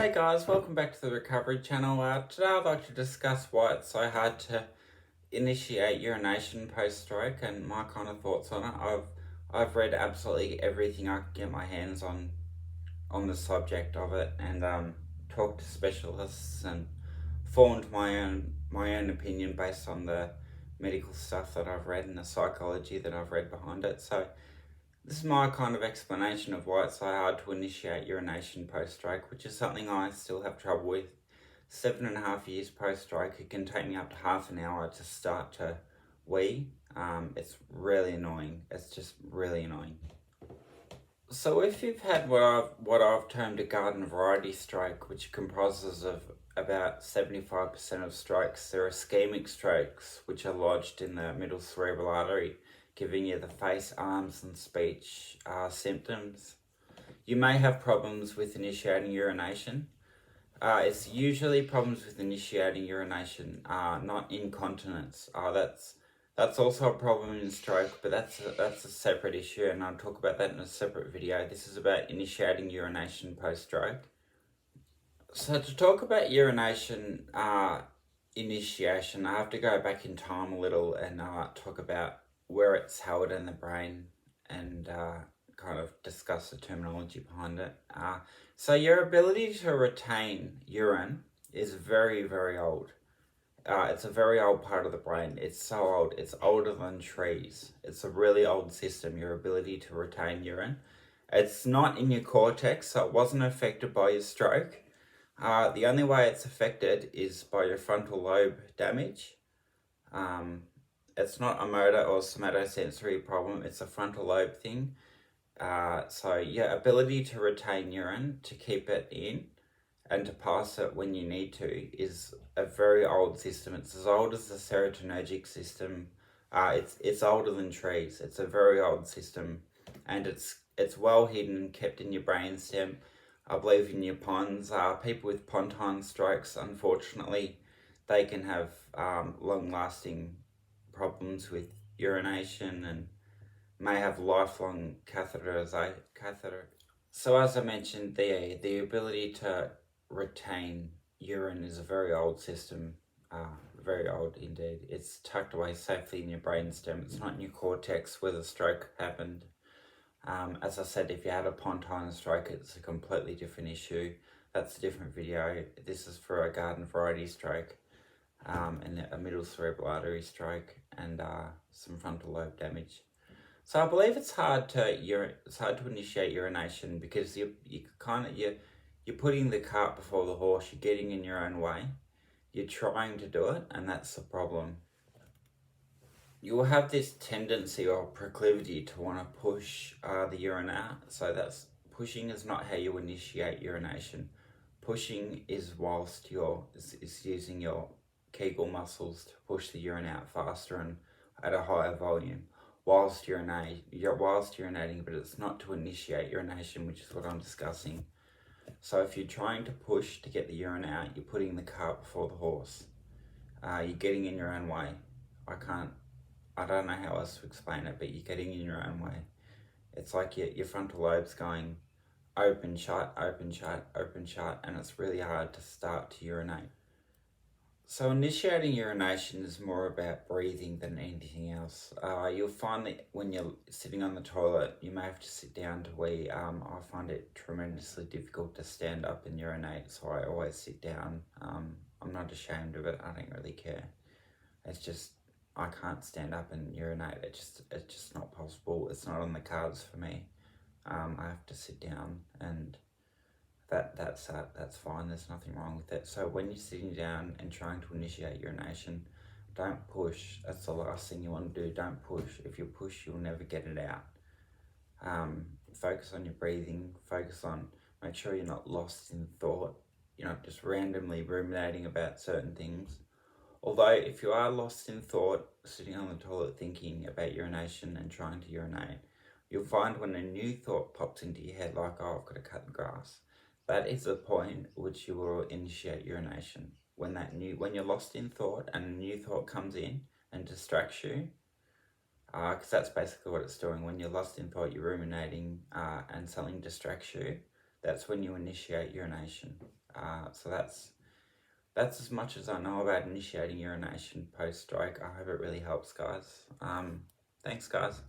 Hey guys, welcome back to the Recovery Channel. Today I'd like to discuss why it's so hard to initiate urination post-stroke and my kind of thoughts on it. I've read absolutely everything I could get my hands on the subject of it, and talked to specialists and formed my own opinion based on the medical stuff that I've read and the psychology that I've read behind it. So this is my kind of explanation of why it's so hard to initiate urination post-stroke, which is something I still have trouble with. 7.5 years post-stroke, it can take me up to half an hour to start to wee. It's really annoying. It's just really annoying. So if you've had what I've termed a garden variety stroke, which comprises of about 75% of strokes, there are ischemic strokes, which are lodged in the middle cerebral artery, giving you the face, arms and speech symptoms. You may have problems with initiating urination. It's usually problems with initiating urination, not incontinence. That's also a problem in stroke, but that's a separate issue, and I'll talk about that in a separate video. This is about initiating urination post-stroke. So to talk about urination initiation, I have to go back in time a little and talk about where it's held in the brain and kind of discuss the terminology behind it. So your ability to retain urine is very, very old. It's a very old part of the brain. It's so old. It's older than trees. It's a really old system, your ability to retain urine. It's not in your cortex, so it wasn't affected by your stroke. The only way it's affected is by your frontal lobe damage. It's not a motor or somatosensory problem, it's a frontal lobe thing. So your ability to retain urine, to keep it in, and to pass it when you need to is a very old system. It's as old as the serotonergic system. It's older than trees. It's a very old system, and it's well hidden and kept in your brainstem. I believe in your pons. People with pontine strokes, unfortunately, they can have long-lasting problems with urination and may have lifelong catheterization. So as I mentioned, the ability to retain urine is a very old system, very old indeed. It's tucked away safely in your brainstem. It's not in your cortex where the stroke happened. As I said, if you had a pontine stroke, it's a completely different issue. That's a different video. This is for a garden variety stroke, and a middle cerebral artery stroke, and some frontal lobe damage. So I believe it's hard to initiate urination because you're putting the cart before the horse. You're getting in your own way. You're trying to do it, and that's the problem. You will have this tendency or proclivity to want to push the urine out. So pushing is not how you initiate urination. Pushing is whilst is using your Kegel muscles to push the urine out faster and at a higher volume whilst urinating, but it's not to initiate urination, which is what I'm discussing. So if you're trying to push to get the urine out, you're putting the cart before the horse. You're getting in your own way. I don't know how else to explain it, but you're getting in your own way. It's like your frontal lobe's going open, shut, open, shut, open, shut, and it's really hard to start to urinate. So initiating urination is more about breathing than anything else. You'll find that when you're sitting on the toilet, you may have to sit down to wee. I find it tremendously difficult to stand up and urinate, so I always sit down. I'm not ashamed of it. I don't really care. It's just I can't stand up and urinate. It's just not possible. It's not on the cards for me. I have to sit down, and that's fine. There's nothing wrong with it. So when you're sitting down and trying to initiate urination, don't push. That's the last thing you want to do. Don't push. If you push, you'll never get it out. Focus on your breathing. Make sure you're not lost in thought. You're not just randomly ruminating about certain things. Although if you are lost in thought, sitting on the toilet thinking about urination and trying to urinate, you'll find when a new thought pops into your head, like, oh, I've got to cut the grass, that is the point which you will initiate urination. When you're lost in thought and a new thought comes in and distracts you, because that's basically what it's doing. When you're lost in thought, you're ruminating, and something distracts you, that's when you initiate urination. So that's as much as I know about initiating urination post-stroke. I hope it really helps, guys. Thanks, guys.